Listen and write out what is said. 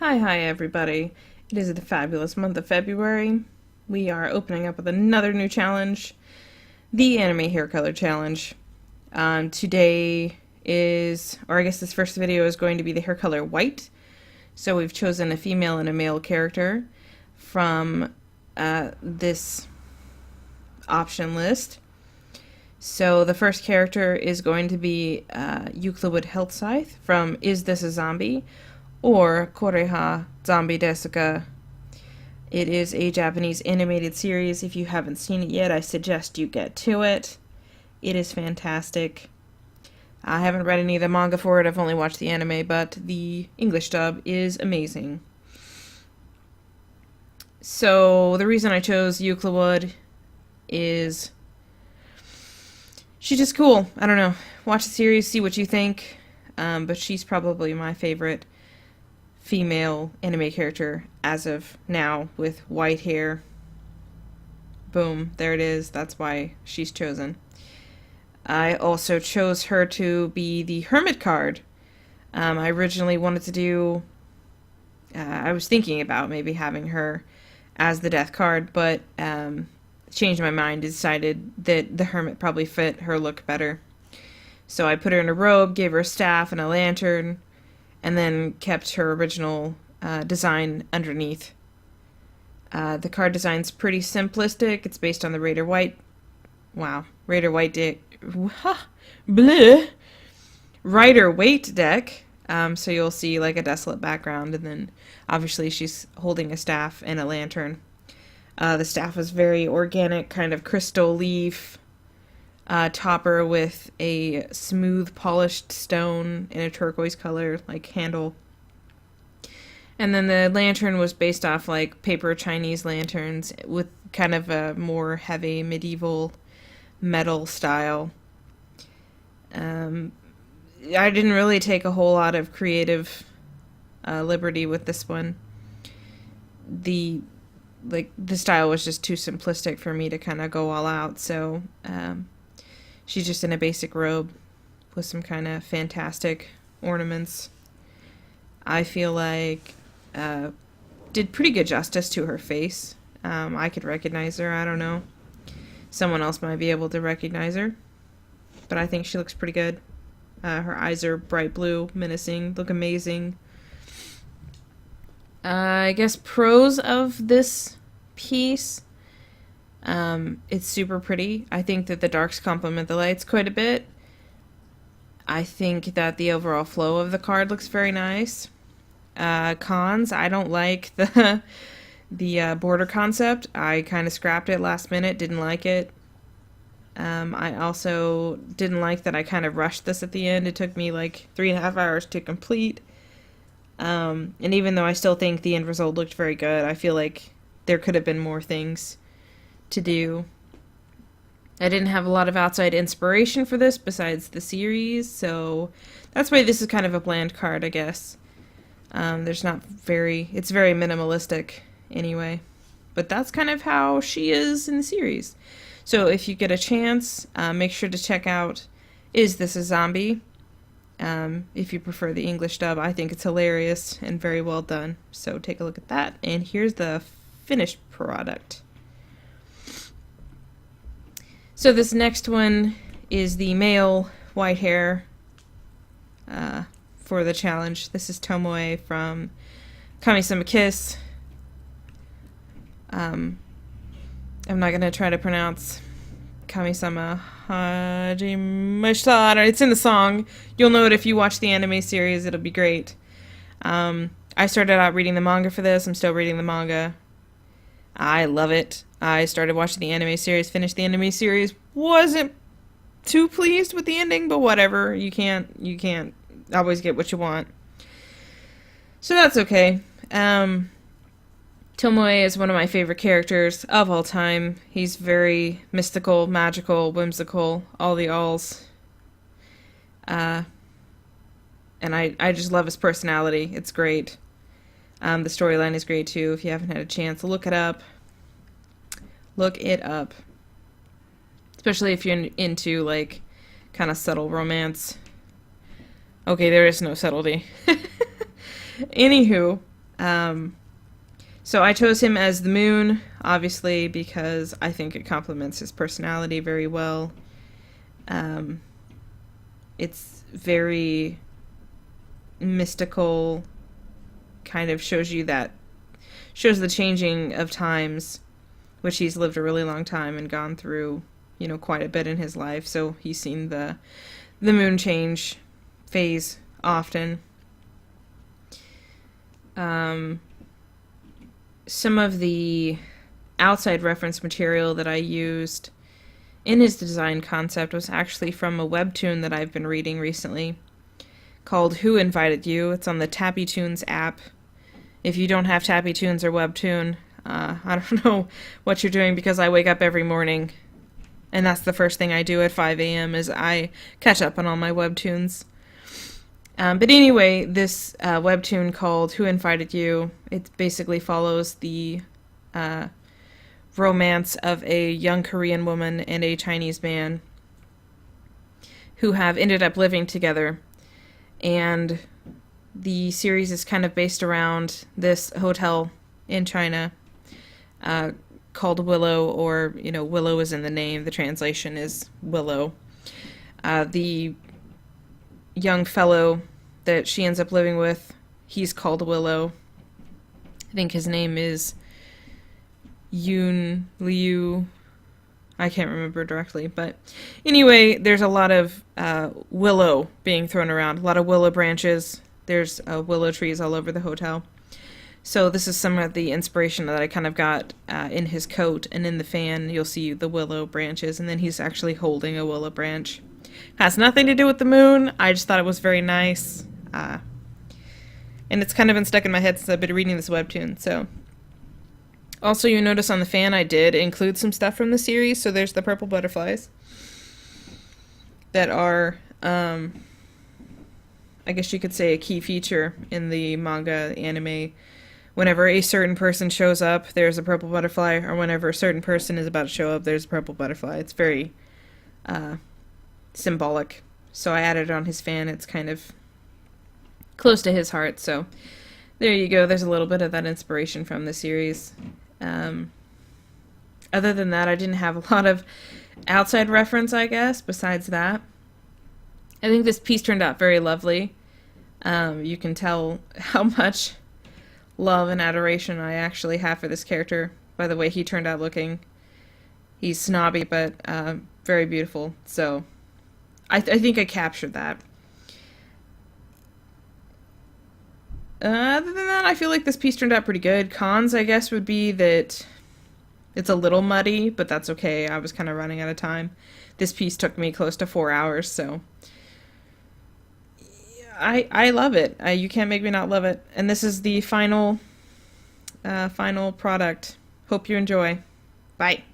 Hi everybody. It is the fabulous month of February. We are opening up with another new challenge, the Anime Hair Color Challenge. Today is, or I guess this first video is going to be the hair color white. So we've chosen a female and a male character from this option list. So the first character is going to be Eucliwood Hellscythe from Is This a Zombie? Or Koreha Zombie Desuka. It is a Japanese animated series. If you haven't seen it yet, I suggest you get to it. It is fantastic. I haven't read any of the manga for it, I've only watched the anime, but the English dub is amazing. So, the reason I chose Eucliwood is she's just cool. I don't know. Watch the series, see what you think. But she's probably my favorite female anime character as of now with white hair. Boom, there it is. That's why she's chosen. I also chose her to be the Hermit card. I originally wanted to do... I was thinking about maybe having her as the death card, but changed my mind, decided that the Hermit probably fit her look better. So I put her in a robe, gave her a staff and a lantern, and then kept her original design underneath. The card design's pretty simplistic. It's based on the Raider White... Wow. Raider White deck... Bleh! Rider Waite deck. So you'll see like a desolate background, and then obviously she's holding a staff and a lantern. The staff is very organic, kind of crystal leaf topper with a smooth polished stone in a turquoise color, like handle. And then the lantern was based off like paper Chinese lanterns with kind of a more heavy medieval metal style. I didn't really take a whole lot of creative liberty with this one. The style was just too simplistic for me to kind of go all out, so she's just in a basic robe with some kind of fantastic ornaments. I feel like did pretty good justice to her face. I could recognize her, I don't know. Someone else might be able to recognize her. But I think she looks pretty good. Her eyes are bright blue, menacing, look amazing. I guess pros of this piece... it's super pretty. I think that the darks complement the lights quite a bit. I think that the overall flow of the card looks very nice. Cons, I don't like the border concept. I kind of scrapped it last minute, didn't like it. I also didn't like that I kind of rushed this at the end. It took me like 3.5 hours to complete. And even though I still think the end result looked very good, I feel like there could have been more things to do. I didn't have a lot of outside inspiration for this besides the series, so that's why this is kind of a bland card, I guess. It's very minimalistic anyway, but that's kind of how she is in the series. So if you get a chance, make sure to check out Is This a Zombie? If you prefer the English dub, I think it's hilarious and very well done, so take a look at that. And here's the finished product. So this next one is the male white hair for the challenge. This is Tomoe from Kamisama Kiss. I'm not going to try to pronounce Kamisama Hajimemashita. It's in the song. You'll know it if you watch the anime series. It'll be great. I started out reading the manga for this. I'm still reading the manga. I love it. I started watching the anime series, finished the anime series, wasn't too pleased with the ending, but whatever. You can't always get what you want. So that's okay. Tomoe is one of my favorite characters of all time. He's very mystical, magical, whimsical, all the alls. And I just love his personality. It's great. The storyline is great too. If you haven't had a chance, look it up. Look it up. Especially if you're into, like, kind of subtle romance. Okay, there is no subtlety. Anywho, So I chose him as the moon, obviously, because I think it complements his personality very well. It's very mystical, kind of shows the changing of times, which he's lived a really long time and gone through, quite a bit in his life. So he's seen the moon change phase often. Some of the outside reference material that I used in his design concept was actually from a webtoon that I've been reading recently called Who Invited You? It's on the Tappy Toons app. If you don't have Tappy Toons or webtoon, I don't know what you're doing, because I wake up every morning and that's the first thing I do at 5 a.m. is I catch up on all my webtoons. But anyway, this webtoon called Who Invited You, it basically follows the romance of a young Korean woman and a Chinese man who have ended up living together. And the series is kind of based around this hotel in China called Willow, or, Willow is in the name. The translation is Willow. The young fellow that she ends up living with, he's called Willow. I think his name is Yoon Liu. I can't remember directly, but anyway, there's a lot of willow being thrown around, a lot of willow branches. There's willow trees all over the hotel. So this is some of the inspiration that I kind of got in his coat, and in the fan you'll see the willow branches, and then he's actually holding a willow branch. Has nothing to do with the moon. I just thought it was very nice. And it's kind of been stuck in my head since I've been reading this webtoon. So, also, you notice on the fan I did include some stuff from the series. So there's the purple butterflies that are, I guess you could say, a key feature in the manga, anime. Whenever a certain person shows up, there's a purple butterfly, or whenever a certain person is about to show up, there's a purple butterfly. It's very symbolic. So I added it on his fan. It's kind of close to his heart, so there you go. There's a little bit of that inspiration from the series. Other than that, I didn't have a lot of outside reference, I guess, besides that. I think this piece turned out very lovely. You can tell how much love and adoration I actually have for this character by the way he turned out looking. He's snobby, but very beautiful, so I think I captured that. Other than that, I feel like this piece turned out pretty good. Cons, I guess, would be that it's a little muddy, but that's okay. I was kind of running out of time. This piece took me close to 4 hours, so I love it. You can't make me not love it. And this is the final product. Hope you enjoy. Bye.